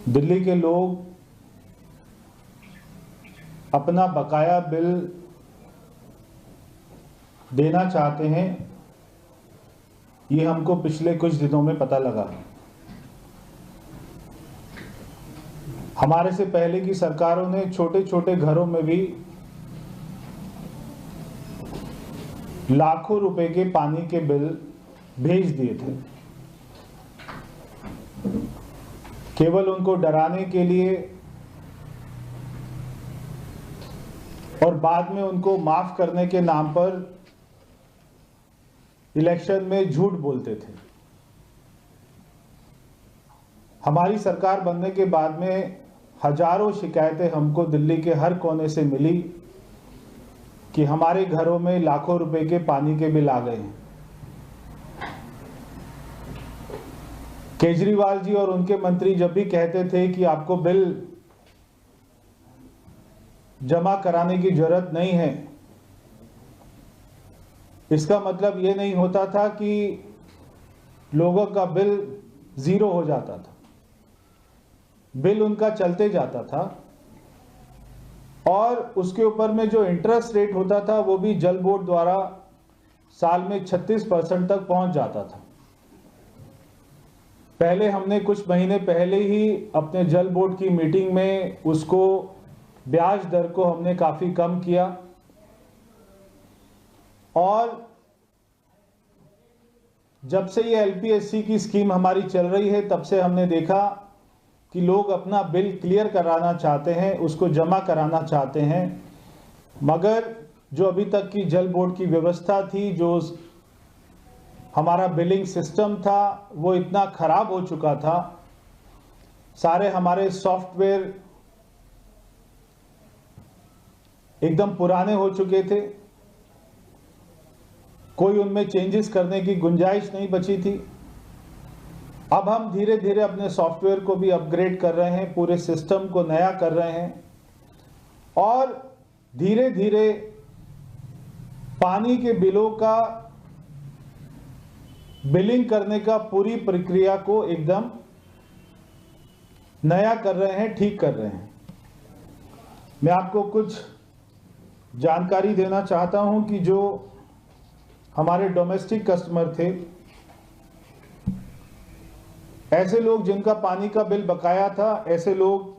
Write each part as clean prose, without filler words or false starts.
दिल्ली के लोग अपना बकाया बिल देना चाहते हैं, ये हमको पिछले कुछ दिनों में पता लगा। हमारे से पहले की सरकारों ने छोटे छोटे घरों में भी लाखों रुपए के पानी के बिल भेज दिए थे, केवल उनको डराने के लिए और बाद में उनको माफ करने के नाम पर इलेक्शन में झूठ बोलते थे। हमारी सरकार बनने के बाद में हजारों शिकायतें हमको दिल्ली के हर कोने से मिली कि हमारे घरों में लाखों रुपए के पानी के बिल आ गए हैं। केजरीवाल जी और उनके मंत्री जब भी कहते थे कि आपको बिल जमा कराने की जरूरत नहीं है, इसका मतलब ये नहीं होता था कि लोगों का बिल जीरो हो जाता था। बिल उनका चलते जाता था और उसके ऊपर में जो इंटरेस्ट रेट होता था वो भी जल बोर्ड द्वारा साल में 36% तक पहुंच जाता था। पहले हमने कुछ महीने पहले ही अपने जल बोर्ड की मीटिंग में उसको ब्याज दर को हमने काफी कम किया और जब से ये एलपीएससी की स्कीम हमारी चल रही है तब से हमने देखा कि लोग अपना बिल क्लियर कराना चाहते हैं, उसको जमा कराना चाहते हैं, मगर जो अभी तक की जल बोर्ड की व्यवस्था थी, जो हमारा बिलिंग सिस्टम था, वो इतना खराब हो चुका था। सारे हमारे सॉफ्टवेयर एकदम पुराने हो चुके थे, कोई उनमें चेंजेस करने की गुंजाइश नहीं बची थी। अब हम धीरे धीरे अपने सॉफ्टवेयर को भी अपग्रेड कर रहे हैं, पूरे सिस्टम को नया कर रहे हैं और धीरे धीरे पानी के बिलों का बिलिंग करने का पूरी प्रक्रिया को एकदम नया कर रहे हैं, ठीक कर रहे हैं। मैं आपको कुछ जानकारी देना चाहता हूं कि जो हमारे डोमेस्टिक कस्टमर थे, ऐसे लोग जिनका पानी का बिल बकाया था, ऐसे लोग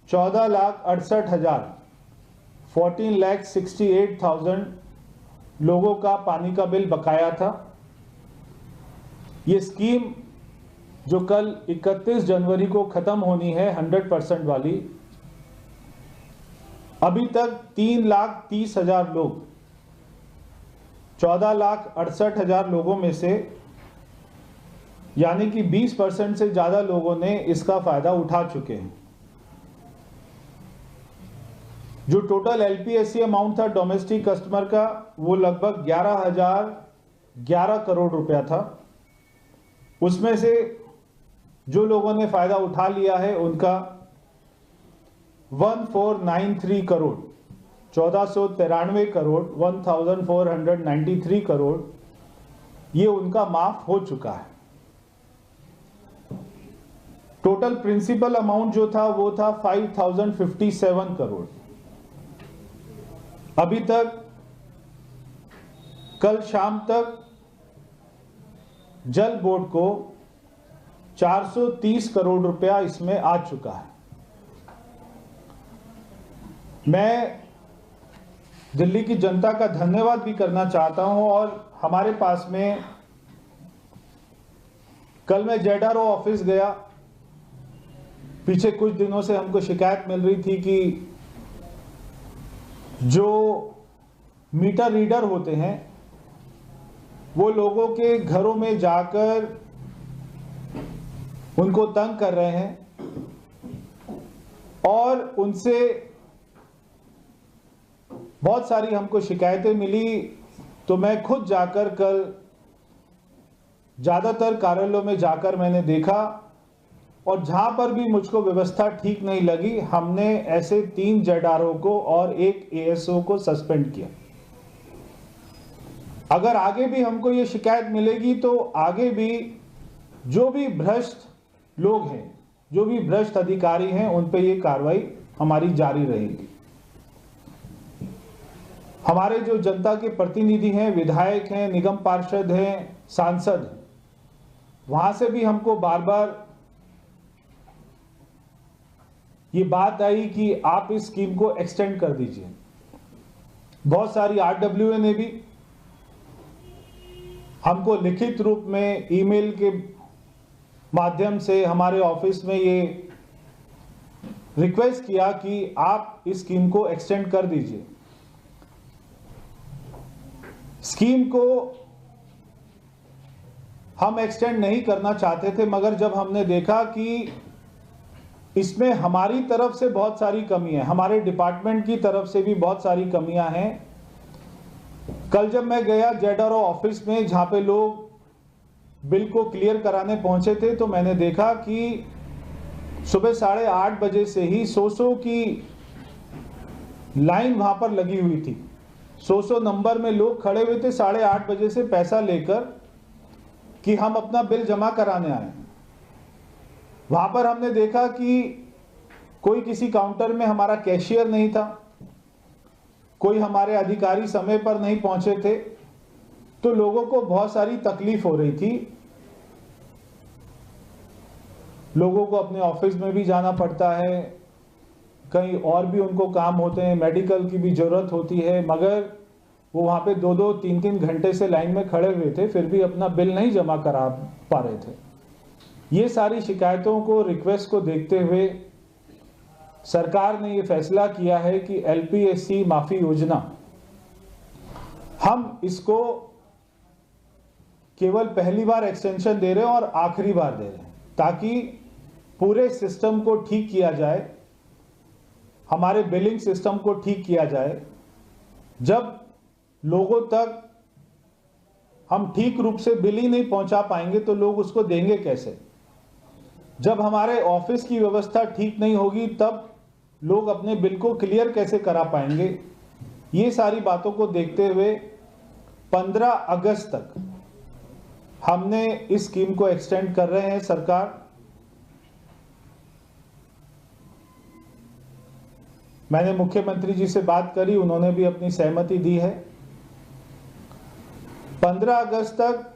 14,68,000 14,68,000 लोगों का पानी का बिल बकाया था। ये स्कीम जो कल 31 जनवरी को खत्म होनी है 100% वाली, अभी तक 3,30,000 लोग 14,68,000 लोगों में से यानी कि 20% से ज्यादा लोगों ने इसका फायदा उठा चुके हैं। जो टोटल एलपीएससी अमाउंट था डोमेस्टिक कस्टमर का, वो लगभग 11,011 करोड़ रुपया था। उसमें से जो लोगों ने फायदा उठा लिया है उनका 1493 करोड़ 1493 करोड़ 1493 करोड़ ये उनका माफ हो चुका है। टोटल प्रिंसिपल अमाउंट जो था वो था 5,057 करोड़। अभी तक कल शाम तक जल बोर्ड को 430 करोड़ रुपया इसमें आ चुका है। मैं दिल्ली की जनता का धन्यवाद भी करना चाहता हूं और हमारे पास में कल मैं जेडआरओ ऑफिस गया। पीछे कुछ दिनों से हमको शिकायत मिल रही थी कि जो मीटर रीडर होते हैं वो लोगों के घरों में जाकर उनको तंग कर रहे हैं और उनसे बहुत सारी हमको शिकायतें मिली। तो मैं खुद जाकर कल ज्यादातर कार्यालयों में जाकर मैंने देखा और जहां पर भी मुझको व्यवस्था ठीक नहीं लगी, हमने ऐसे 3 जेडआरओ को और 1 एएसओ को सस्पेंड किया। अगर आगे भी हमको ये शिकायत मिलेगी तो आगे भी जो भी भ्रष्ट लोग हैं, जो भी भ्रष्ट अधिकारी हैं उन पे ये कार्रवाई हमारी जारी रहेगी। हमारे जो जनता के प्रतिनिधि हैं, विधायक हैं, निगम पार्षद हैं, सांसद, वहां से भी हमको बार बार ये बात आई कि आप इस स्कीम को एक्सटेंड कर दीजिए। बहुत सारी RWA ने भी हमको लिखित रूप में ईमेल के माध्यम से हमारे ऑफिस में ये रिक्वेस्ट किया कि आप इस स्कीम को एक्सटेंड कर दीजिए। स्कीम को हम एक्सटेंड नहीं करना चाहते थे, मगर जब हमने देखा कि इसमें हमारी तरफ से बहुत सारी कमी है, हमारे डिपार्टमेंट की तरफ से भी बहुत सारी कमियां हैं। कल जब मैं गया ZRO ऑफिस में, जहां पे लोग बिल को क्लियर कराने पहुंचे थे, तो मैंने देखा कि सुबह 8:30 बजे से ही 100 की लाइन वहां पर लगी हुई थी। 100 नंबर में लोग खड़े हुए थे 8:30 बजे से पैसा लेकर कि हम अपना बिल जमा कराने आए। वहां पर हमने देखा कि कोई किसी काउंटर में हमारा कैशियर नहीं था, कोई हमारे अधिकारी समय पर नहीं पहुंचे थे, तो लोगों को बहुत सारी तकलीफ हो रही थी। लोगों को अपने ऑफिस में भी जाना पड़ता है, कहीं और भी उनको काम होते हैं, मेडिकल की भी जरूरत होती है, मगर वो वहां पे 2-2, 3-3 घंटे से लाइन में खड़े हुए थे, फिर भी अपना बिल नहीं जमा करा पा रहे थे। ये सारी शिकायतों को, रिक्वेस्ट को देखते हुए सरकार ने ये फैसला किया है कि LPSC माफी योजना, हम इसको केवल पहली बार एक्सटेंशन दे रहे हैं और आखिरी बार दे रहे हैं, ताकि पूरे सिस्टम को ठीक किया जाए, हमारे बिलिंग सिस्टम को ठीक किया जाए। जब लोगों तक हम ठीक रूप से बिल ही नहीं पहुंचा पाएंगे तो लोग उसको देंगे कैसे? जब हमारे ऑफिस की व्यवस्था ठीक नहीं होगी तब लोग अपने बिल को क्लियर कैसे करा पाएंगे? ये सारी बातों को देखते हुए 15 अगस्त तक हमने इस स्कीम को एक्सटेंड कर रहे हैं। सरकार, मैंने मुख्यमंत्री जी से बात करी, उन्होंने भी अपनी सहमति दी है। 15 अगस्त तक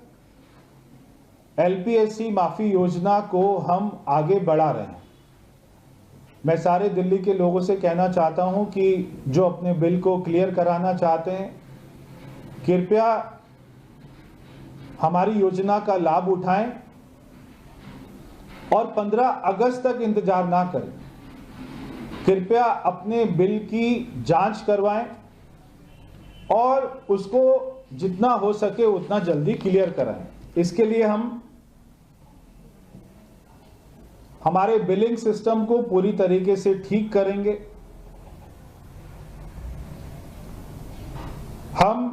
LPSC माफी योजना को हम आगे बढ़ा रहे हैं। मैं सारे दिल्ली के लोगों से कहना चाहता हूं कि जो अपने बिल को क्लियर कराना चाहते हैं, कृपया हमारी योजना का लाभ उठाएं और 15 अगस्त तक इंतजार ना करें। कृपया अपने बिल की जांच करवाएं और उसको जितना हो सके उतना जल्दी क्लियर कराएं। इसके लिए हम हमारे बिलिंग सिस्टम को पूरी तरीके से ठीक करेंगे। हम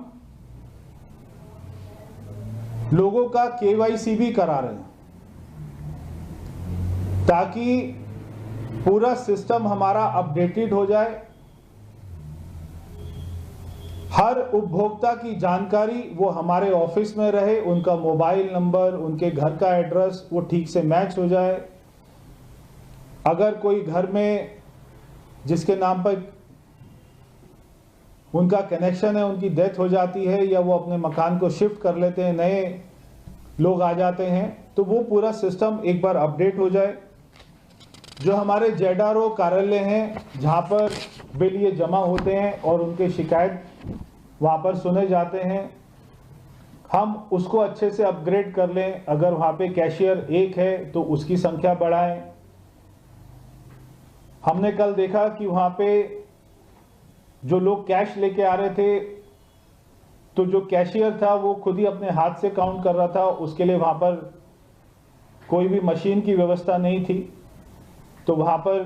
लोगों का KYC भी करा रहे हैं, ताकि पूरा सिस्टम हमारा अपडेटेड हो जाए। हर उपभोक्ता की जानकारी वो हमारे ऑफिस में रहे, उनका मोबाइल नंबर, उनके घर का एड्रेस वो ठीक से मैच हो जाए। अगर कोई घर में जिसके नाम पर उनका कनेक्शन है, उनकी डेथ हो जाती है या वो अपने मकान को शिफ्ट कर लेते हैं, नए लोग आ जाते हैं, तो वो पूरा सिस्टम एक बार अपडेट हो जाए। जो हमारे ZRO कार्यालय हैं, जहां पर बिल ये जमा होते हैं और उनके शिकायत वहां पर सुने जाते हैं, हम उसको अच्छे से अपग्रेड कर लें। अगर वहां पे कैशियर एक है तो उसकी संख्या बढ़ाएं। हमने कल देखा कि वहां पे जो लोग कैश लेके आ रहे थे, तो जो कैशियर था वो खुद ही अपने हाथ से काउंट कर रहा था, उसके लिए वहां पर कोई भी मशीन की व्यवस्था नहीं थी। तो वहां पर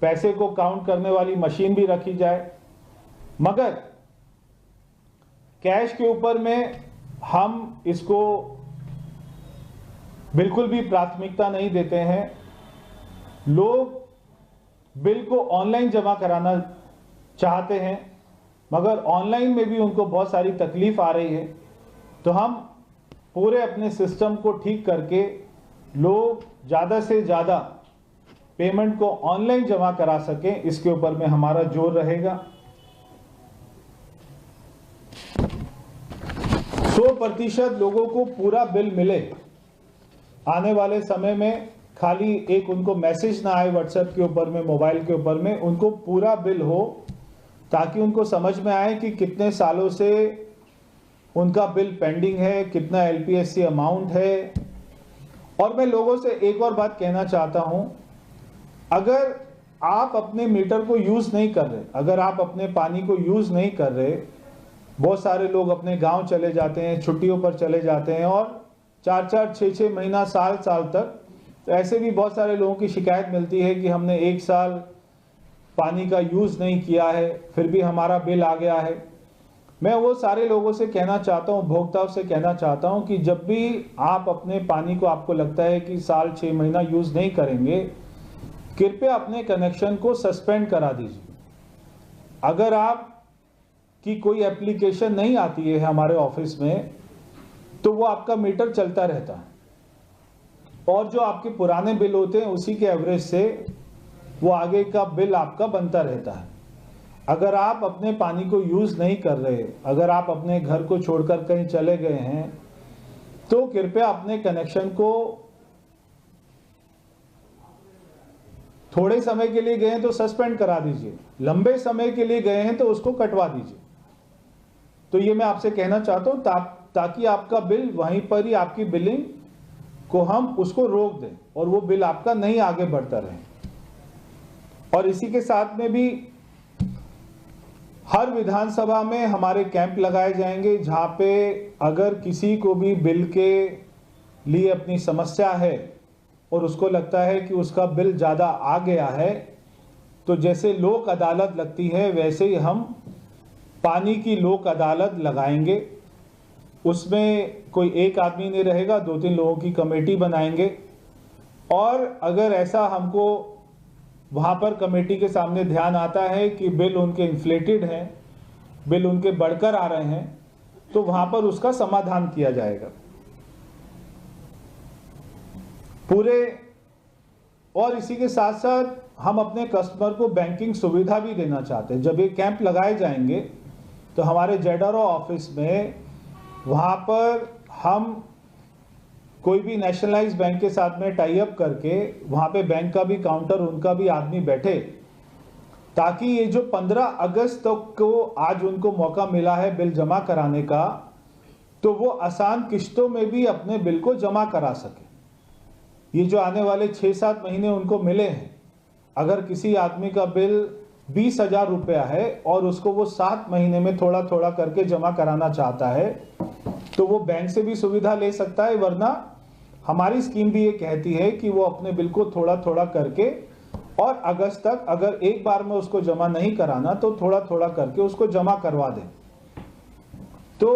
पैसे को काउंट करने वाली मशीन भी रखी जाए। मगर कैश के ऊपर में हम इसको बिल्कुल भी प्राथमिकता नहीं देते हैं। लोग बिल को ऑनलाइन जमा कराना चाहते हैं, मगर ऑनलाइन में भी उनको बहुत सारी तकलीफ आ रही है। तो हम पूरे अपने सिस्टम को ठीक करके लोग ज़्यादा से ज़्यादा पेमेंट को ऑनलाइन जमा करा सकें, इसके ऊपर में हमारा जोर रहेगा। 100% लोगों को पूरा बिल मिले आने वाले समय में, खाली एक उनको मैसेज ना आए व्हाट्सएप के ऊपर में, मोबाइल के ऊपर में, उनको पूरा बिल हो, ताकि उनको समझ में आए कि कितने सालों से उनका बिल पेंडिंग है, कितना एलपीएससी अमाउंट है। और मैं लोगों से एक और बात कहना चाहता हूं, अगर आप अपने मीटर को यूज नहीं कर रहे, अगर आप अपने पानी को यूज नहीं कर रहे, बहुत सारे लोग अपने गांव चले जाते हैं, छुट्टियों पर चले जाते हैं और 4-4, 6-6 महीना, साल तक, तो ऐसे भी बहुत सारे लोगों की शिकायत मिलती है कि हमने 1 साल पानी का यूज नहीं किया है, फिर भी हमारा बिल आ गया है। मैं वो सारे लोगों से कहना चाहता हूं, उपभोक्ताओं से कहना चाहता हूं कि जब भी आप अपने पानी को, आपको लगता है कि साल 6 महीना यूज नहीं करेंगे, कृपया अपने कनेक्शन को सस्पेंड करा दीजिए। अगर आप की कोई एप्लीकेशन नहीं आती है हमारे ऑफिस में, तो वो आपका मीटर चलता रहता है और जो आपके पुराने बिल होते हैं उसी के एवरेज से वो आगे का बिल आपका बनता रहता है। अगर आप अपने पानी को यूज नहीं कर रहे, अगर आप अपने घर को छोड़कर कहीं चले गए हैं, तो कृपया अपने कनेक्शन को, थोड़े समय के लिए गए हैं तो सस्पेंड करा दीजिए, लंबे समय के लिए गए हैं तो उसको कटवा दीजिए। तो ये मैं आपसे कहना चाहता हूं, ताकि आपका बिल वहीं पर ही, आपकी बिलिंग को हम उसको रोक दें और वो बिल आपका नहीं आगे बढ़ता रहे। और इसी के साथ में भी हर विधानसभा में हमारे कैंप लगाए जाएंगे, जहां पे अगर किसी को भी बिल के लिए अपनी समस्या है और उसको लगता है कि उसका बिल ज़्यादा आ गया है, तो जैसे लोक अदालत लगती है वैसे ही हम पानी की लोक अदालत लगाएंगे। उसमें कोई एक आदमी नहीं रहेगा, 2-3 लोगों की कमेटी बनाएंगे और अगर ऐसा हमको वहाँ पर कमेटी के सामने ध्यान आता है कि बिल उनके इन्फ्लेटेड हैं, बिल उनके बढ़कर आ रहे हैं, तो वहाँ पर उसका समाधान किया जाएगा पूरे। और इसी के साथ साथ हम अपने कस्टमर को बैंकिंग सुविधा भी देना चाहते हैं। जब ये कैंप लगाए जाएंगे तो हमारे जेडआरओ ऑफिस में, वहाँ पर हम कोई भी नेशनलाइज बैंक के साथ में टाई अप करके वहाँ पे बैंक का भी काउंटर, उनका भी आदमी बैठे, ताकि ये जो 15 अगस्त तक को आज उनको मौका मिला है बिल जमा कराने का, तो वो आसान किश्तों में भी अपने बिल को जमा करा सके। ये जो आने वाले 6-7 महीने उनको मिले हैं, अगर किसी आदमी का बिल 20,000 रुपया है और उसको वो 7 महीने में थोड़ा थोड़ा करके जमा कराना चाहता है, तो वो बैंक से भी सुविधा ले सकता है। वरना हमारी स्कीम भी ये कहती है कि वो अपने बिल को थोड़ा थोड़ा करके, और अगस्त तक अगर एक बार में उसको जमा नहीं कराना तो थोड़ा थोड़ा करके उसको जमा करवा दे। तो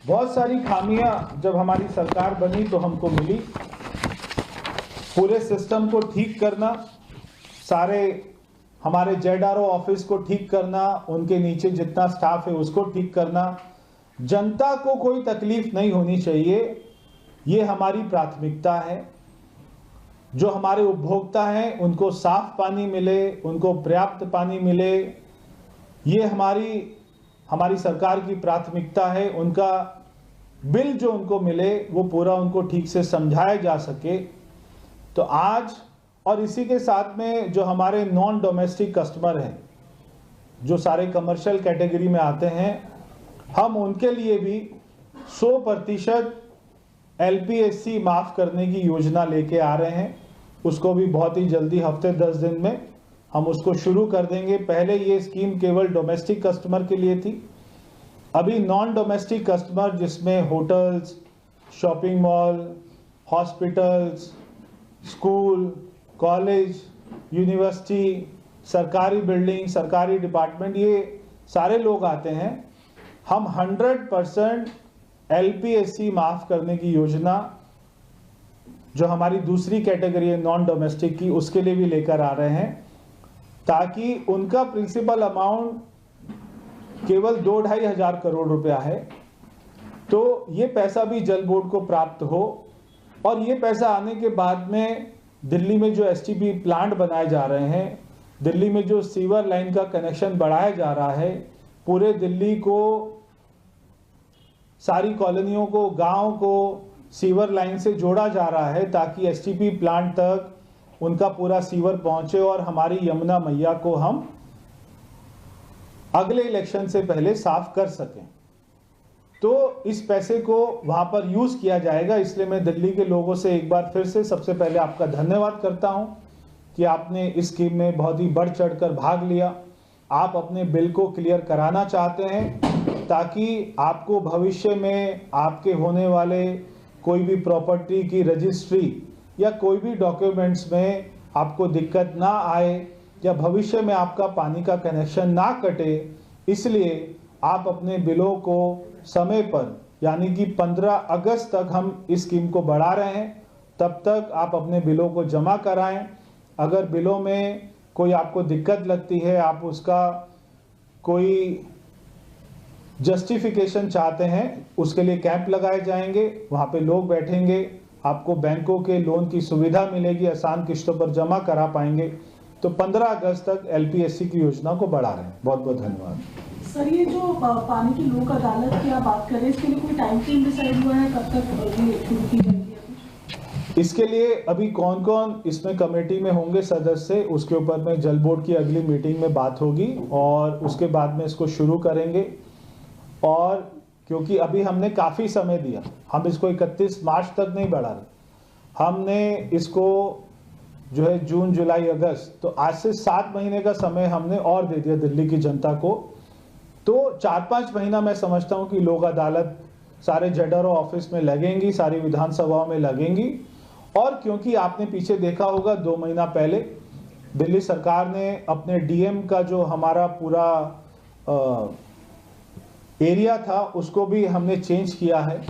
बहुत सारी खामियां जब हमारी सरकार बनी तो हमको मिली। पूरे सिस्टम को ठीक करना, सारे हमारे जेडआरओ ऑफिस को ठीक करना, उनके नीचे जितना स्टाफ है उसको ठीक करना, जनता को कोई तकलीफ नहीं होनी चाहिए, ये हमारी प्राथमिकता है। जो हमारे उपभोक्ता हैं उनको साफ पानी मिले, उनको पर्याप्त पानी मिले, ये हमारी सरकार की प्राथमिकता है। उनका बिल जो उनको मिले वो पूरा उनको ठीक से समझाया जा सके। तो आज, और इसी के साथ में जो हमारे नॉन डोमेस्टिक कस्टमर हैं, जो सारे कमर्शियल कैटेगरी में आते हैं, हम उनके लिए भी 100% एलपीएससी माफ करने की योजना लेके आ रहे हैं। उसको भी बहुत ही जल्दी, हफ्ते 10 दिन में हम उसको शुरू कर देंगे। पहले ये स्कीम केवल डोमेस्टिक कस्टमर के लिए थी, अभी नॉन डोमेस्टिक कस्टमर, जिसमें hotels, shopping mall, hospitals, school, college, university, सरकारी बिल्डिंग, सरकारी डिपार्टमेंट, ये सारे लोग आते हैं। हम 100% एलपीएससी माफ करने की योजना, जो हमारी दूसरी कैटेगरी है नॉन डोमेस्टिक की, उसके लिए भी लेकर आ रहे हैं, ताकि उनका प्रिंसिपल अमाउंट केवल 2-2.5 हजार करोड़ रुपया है। तो ये पैसा भी जल बोर्ड को प्राप्त हो, और ये पैसा आने के बाद में दिल्ली में जो एसटीपी प्लांट बनाए जा रहे हैं, दिल्ली में जो सीवर लाइन का कनेक्शन बढ़ाया जा रहा है, पूरे दिल्ली को, सारी कॉलोनियों को, गांव को सीवर लाइन से जोड़ा जा रहा है ताकि एसटीपी प्लांट तक उनका पूरा सीवर पहुंचे और हमारी यमुना मैया को हम अगले इलेक्शन से पहले साफ कर सकें। तो इस पैसे को वहां पर यूज किया जाएगा। इसलिए मैं दिल्ली के लोगों से एक बार फिर से सबसे पहले आपका धन्यवाद करता हूं कि आपने इस स्कीम में बहुत ही बढ़ चढ़कर भाग लिया। आप अपने बिल को क्लियर कराना चाहते हैं ताकि आपको भविष्य में आपके होने वाले कोई भी प्रॉपर्टी की रजिस्ट्री या कोई भी डॉक्यूमेंट्स में आपको दिक्कत ना आए, या भविष्य में आपका पानी का कनेक्शन ना कटे। इसलिए आप अपने बिलों को समय पर, यानी कि 15 अगस्त तक हम इस स्कीम को बढ़ा रहे हैं, तब तक आप अपने बिलों को जमा कराएं। अगर बिलों में कोई आपको दिक्कत लगती है, आप उसका कोई जस्टिफिकेशन चाहते हैं, उसके लिए कैंप लगाए जाएंगे, वहाँ पे लोग बैठेंगे, आपको बैंकों के लोन की सुविधा मिलेगी, आसान किस्तों पर जमा करा पाएंगे। तो 15 अगस्त तक एलपीएससी की योजना को बढ़ा रहे हैं। बहुत बहुत धन्यवाद। सर, ये जो पानी की लोक अदालत की आप बात कर रहे हैं, इसके लिए कोई टाइम फ्रेम डिसाइड हुआ है, कब तक ये शुरू की जाएगी? इसके लिए अभी कौन कौन इसमें कमेटी में होंगे सदस्य, उसके ऊपर में जल बोर्ड की अगली मीटिंग में बात होगी और उसके बाद में इसको शुरू करेंगे। और क्योंकि अभी हमने काफ़ी समय दिया, हम इसको 31 मार्च तक नहीं बढ़ा रहे, हमने इसको जो है जून, जुलाई, अगस्त, तो आज से 7 महीने का समय हमने और दे दिया दिल्ली की जनता को। तो 4-5 महीना मैं समझता हूँ कि लोक अदालत सारे जडर ऑफिस में लगेंगी, सारी विधानसभाओं में लगेंगी। और क्योंकि आपने पीछे देखा होगा 2 महीना पहले दिल्ली सरकार ने अपने डीएम का जो हमारा पूरा एरिया था उसको भी हमने चेंज किया है।